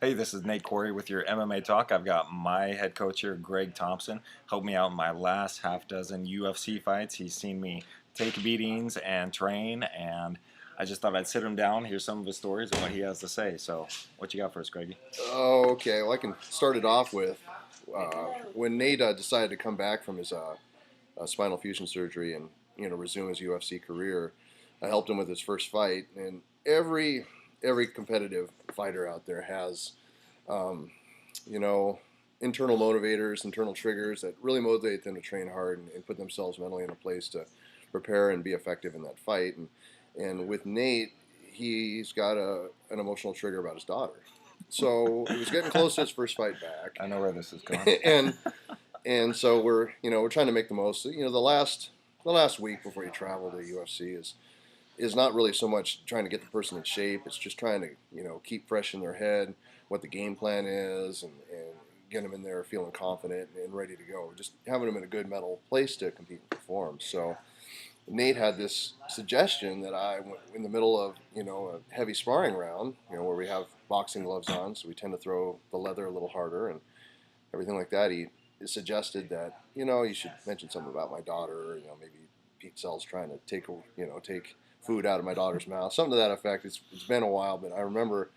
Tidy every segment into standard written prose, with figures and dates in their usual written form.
Hey, this is Nate Quarry with your MMA Talk. I've got my head coach here, Greg Thompson, helped me out in my last half dozen UFC fights. He's seen me take beatings and train, and I just thought I'd sit him down, hear some of his stories and what he has to say. So, what you got for us, Greggy? Oh, okay. Well, I can start it off with when Nate decided to come back from his spinal fusion surgery and resume his UFC career. I helped him with his first fight, and every competitive fighter out there has um, you know internal motivators, internal triggers that really motivate them to train hard and put themselves mentally in a place to prepare and be effective in that fight. And with Nate, he's got an emotional trigger about his daughter. So he was getting close to his first fight back, I know where this is going. and so we're trying to make the most. The last week before you travel to UFC is not really so much trying to get the person in shape. It's just trying to keep fresh in their head what the game plan is and get them in there feeling confident and ready to go. Just having them in a good mental place to compete and perform. So Nate had this suggestion that I went in the middle of a heavy sparring round, where we have boxing gloves on, so we tend to throw the leather a little harder and everything like that. He suggested that you should mention something about my daughter. Maybe Pete Sell's trying to take food out of my daughter's mouth, something to that effect. It's been a while, but I remember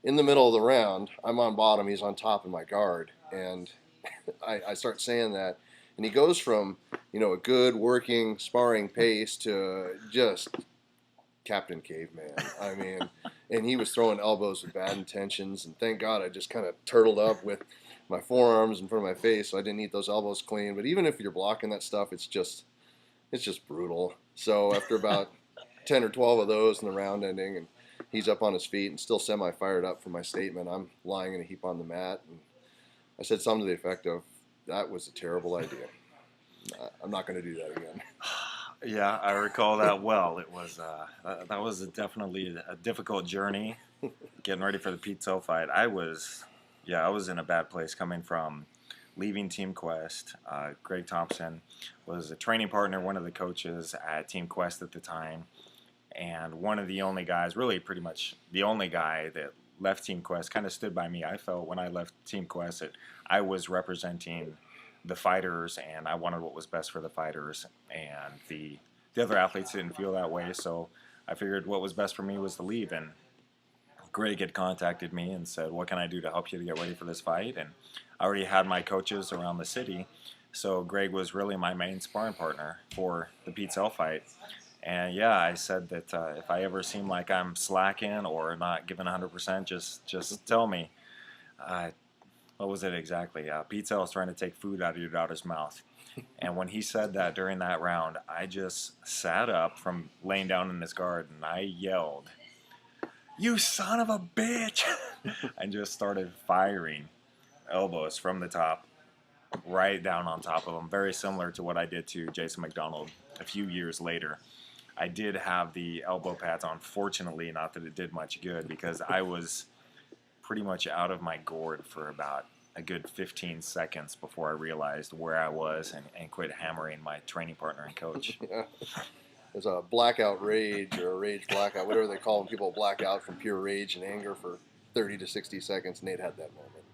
in the middle of the round, I'm on bottom, he's on top in my guard, and I start saying that, and he goes from a good working sparring pace to just Captain Caveman. I mean, and he was throwing elbows with bad intentions, and thank God I just kind of turtled up with my forearms in front of my face, so I didn't eat those elbows clean. But even if you're blocking that stuff, it's just brutal. So after about 10 or 12 of those in the round ending, and he's up on his feet and still semi fired up for my statement, I'm lying in a heap on the mat, and I said something to the effect of, "That was a terrible idea. I'm not going to do that again." Yeah, I recall that well. It was that was definitely a difficult journey, getting ready for the Pete Cell fight. I was in a bad place coming from leaving Team Quest. Greg Thompson was a training partner, one of the coaches at Team Quest at the time, and one of the only guys, really pretty much the only guy that left Team Quest, kind of stood by me. I felt when I left Team Quest that I was representing the fighters and I wanted what was best for the fighters, and the other athletes didn't feel that way, so I figured what was best for me was to leave. And Greg had contacted me and said, "What can I do to help you to get ready for this fight?" And I already had my coaches around the city, so Greg was really my main sparring partner for the Pete Cell fight. And yeah, I said that if I ever seem like I'm slacking or not giving 100%, just tell me. Uh, what was it exactly? Pete Cell was trying to take food out of your daughter's mouth. And when he said that during that round, I just sat up from laying down in his guard and I yelled, "You son of a bitch!" and just started firing elbows from the top right down on top of him. Very similar to what I did to Jason McDonald a few years later. I did have the elbow pads on, fortunately, not that it did much good because I was pretty much out of my gourd for about a good 15 seconds before I realized where I was and quit hammering my training partner and coach. Yeah. There's a blackout rage or a rage blackout, whatever they call when people black out from pure rage and anger for 30 to 60 seconds. Nate had that moment.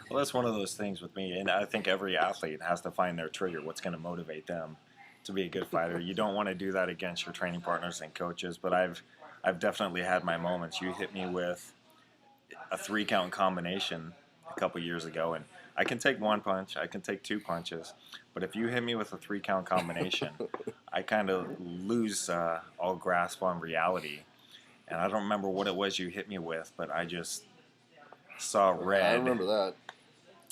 Well, that's one of those things with me, and I think every athlete has to find their trigger, what's going to motivate them to be a good fighter. You don't want to do that against your training partners and coaches, but I've definitely had my moments. You hit me with a 3 count combination a couple years ago, and I can take one punch, I can take two punches, but if you hit me with a 3 count combination, I kind of lose all grasp on reality. And I don't remember what it was you hit me with, but I just saw I red. remember that.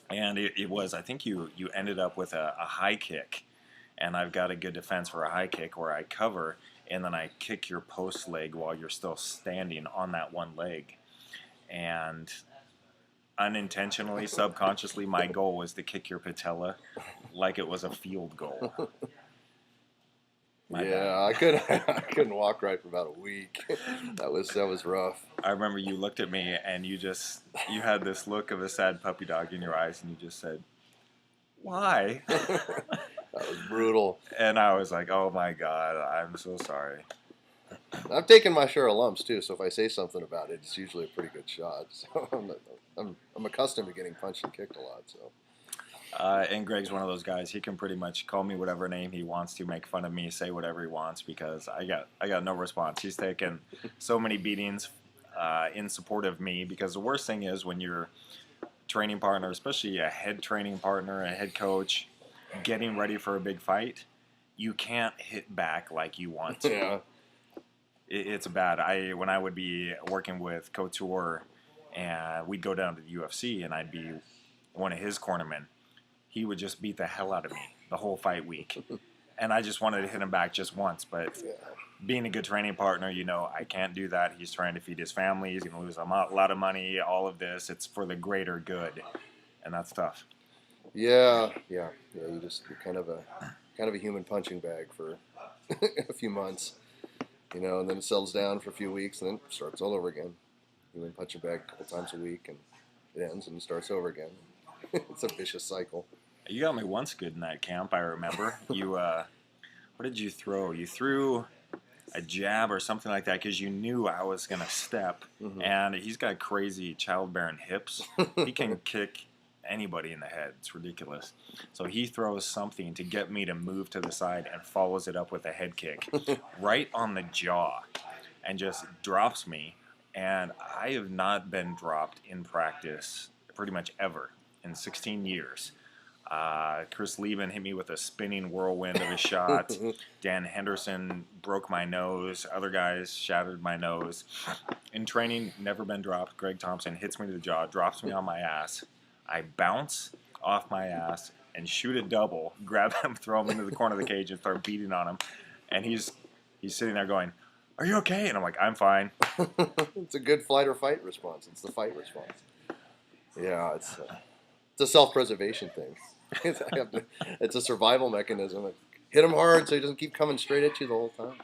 And it was, I think you ended up with a high kick, and I've got a good defense for a high kick where I cover and then I kick your post leg while you're still standing on that one leg. And unintentionally, subconsciously, my goal was to kick your patella like it was a field goal. My bad. Yeah, I couldn't walk right for about a week. That was rough. I remember you looked at me and you had this look of a sad puppy dog in your eyes, and you just said, "Why?" That was brutal. And I was like, "Oh my God, I'm so sorry." I've taken my share of lumps too, so if I say something about it, it's usually a pretty good shot. So I'm accustomed to getting punched and kicked a lot. So And Greg's one of those guys. He can pretty much call me whatever name he wants to, make fun of me, say whatever he wants because I got no response. He's taken so many beatings in support of me because the worst thing is when your training partner, especially a head training partner, a head coach, getting ready for a big fight, you can't hit back like you want to. yeah, It's bad. When I would be working with Couture, and we'd go down to the UFC, and I'd be one of his cornermen. He would just beat the hell out of me the whole fight week, and I just wanted to hit him back just once. But yeah, being a good training partner, I can't do that. He's trying to feed his family. He's going to lose a lot of money. All of this, it's for the greater good, and that's tough. yeah. You're kind of a human punching bag for a few months, and then it settles down for a few weeks, and then it starts all over again. Human punching bag a couple times a week, and it ends and starts over again. It's a vicious cycle. You got me once good in that camp. I remember you. What did you throw? You threw a jab or something like that because you knew I was gonna step. Mm-hmm. And he's got crazy childbearing hips. He can kick anybody in the head. It's ridiculous. So he throws something to get me to move to the side and follows it up with a head kick right on the jaw and just drops me. And I have not been dropped in practice pretty much ever in 16 years. Chris Lieben hit me with a spinning whirlwind of a shot. Dan Henderson broke my nose. Other guys shattered my nose. In training, never been dropped. Greg Thompson hits me to the jaw, drops me on my ass. I bounce off my ass and shoot a double, grab him, throw him into the corner of the cage, and start beating on him. And he's sitting there going, "Are you okay?" And I'm like, "I'm fine." It's a good flight or fight response. It's the fight response. Yeah, it's a self-preservation thing. It's a survival mechanism. Hit him hard so he doesn't keep coming straight at you the whole time.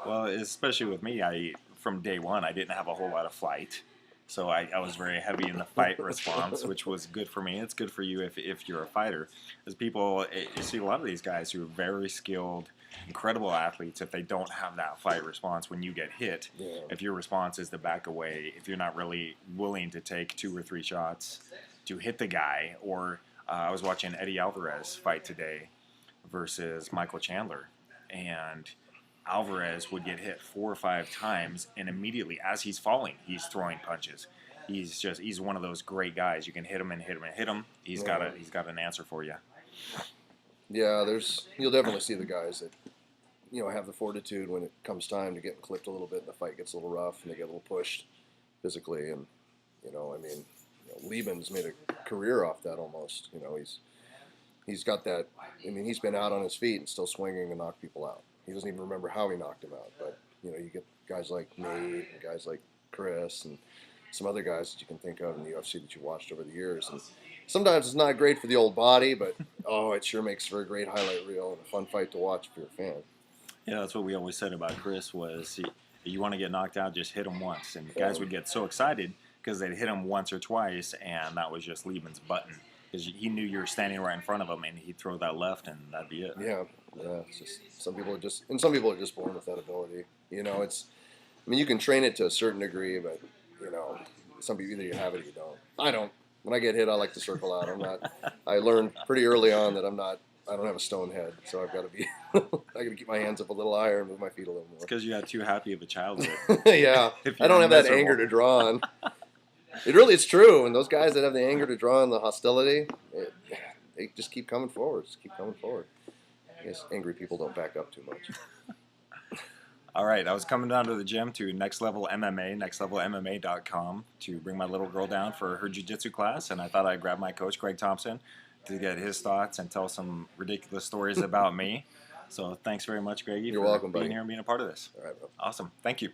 Well, especially with me, from day one, I didn't have a whole lot of flight. So I was very heavy in the fight response, which was good for me. It's good for you if you're a fighter. As people, you see a lot of these guys who are very skilled, incredible athletes, if they don't have that fight response when you get hit, Yeah. if your response is to back away, if you're not really willing to take 2 or 3 shots to hit the guy, or I was watching Eddie Alvarez fight today versus Michael Chandler, and Alvarez would get hit 4 or 5 times, and immediately as he's falling, he's throwing punches. He's one of those great guys. You can hit him and hit him and hit him. He's got an answer for you. Yeah, you'll definitely see the guys that have the fortitude when it comes time to get clipped a little bit and the fight gets a little rough and they get a little pushed physically. And Lieben's made a career off that almost. He's got that. I mean, he's been out on his feet and still swinging and knock people out. He doesn't even remember how he knocked him out. But you get guys like Nate and guys like Chris and some other guys that you can think of in the UFC that you watched over the years. And sometimes it's not great for the old body, but it sure makes for a great highlight reel and a fun fight to watch if you're a fan. Yeah, that's what we always said about Chris was you want to get knocked out, just hit him once. And guys would get so excited because they'd hit him once or twice, and that was just Lieben's button. Because he knew you were standing right in front of him, and he'd throw that left, and that'd be it. Yeah. It's just some people are just born with that ability. You can train it to a certain degree, but some people either you have it or you don't. I don't. When I get hit, I like to circle out. I learned pretty early on that I don't have a stone head, so I've got to be. I got to keep my hands up a little higher and move my feet a little more. It's because you had too happy of a childhood. Yeah, I don't have that anger to draw on. It's true. And those guys that have the anger to draw on the hostility, they just keep coming forward. I guess angry people don't back up too much. All right, I was coming down to the gym to Next Level MMA, nextlevelmma.com, to bring my little girl down for her jiu-jitsu class, and I thought I'd grab my coach, Greg Thompson, to get his thoughts and tell some ridiculous stories about me. So thanks very much, Greggy, You're for welcome, being buddy. here and being a part of this. All right, bro. Awesome. Thank you.